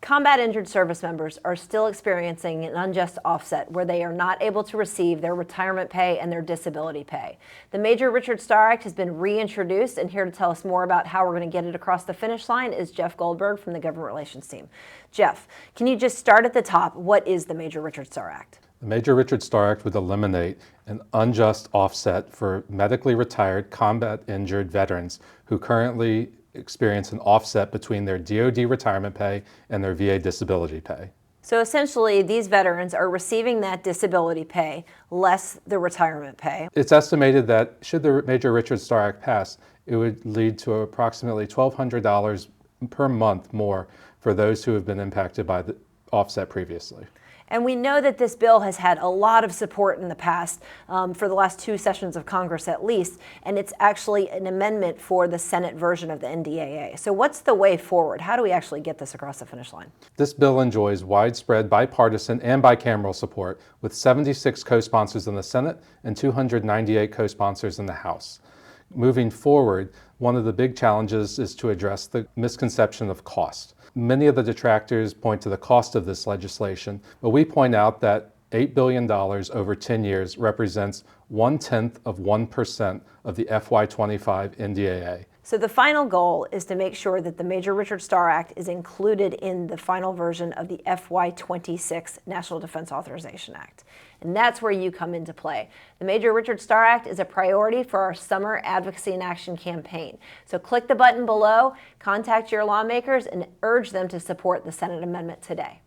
Combat injured service members are still experiencing an unjust offset where they are not able to receive their retirement pay and their disability pay. The Major Richard Starr Act has been reintroduced, and here to tell us more about how we're going to get it across the finish line is Jeff Goldberg from the Government Relations team. Jeff, can you just start at the top? What is the Major Richard Starr Act? The Major Richard Starr Act would eliminate an unjust offset for medically retired combat injured veterans who currently experience an offset between their DoD retirement pay and their VA disability pay. So essentially, these veterans are receiving that disability pay less the retirement pay. It's estimated that should the Major Richard Starr Act pass, it would lead to approximately $1,200 per month more for those who have been impacted by the offset previously. And we know that this bill has had a lot of support in the past, for the last 2 sessions of Congress at least, and it's actually an amendment for the Senate version of the NDAA. So what's the way forward? How do we actually get this across the finish line? This bill enjoys widespread bipartisan and bicameral support with 76 co-sponsors in the Senate and 298 co-sponsors in the House. Moving forward, one of the big challenges is to address the misconception of cost. Many of the detractors point to the cost of this legislation, but we point out that $8 billion over 10 years represents 0.1% of the FY25 NDAA. So the final goal is to make sure that the Major Richard Starr Act is included in the final version of the FY26 National Defense Authorization Act. And that's where you come into play. The Major Richard Starr Act is a priority for our Summer Advocacy and Action campaign. So click the button below, contact your lawmakers, and urge them to support the Senate amendment today.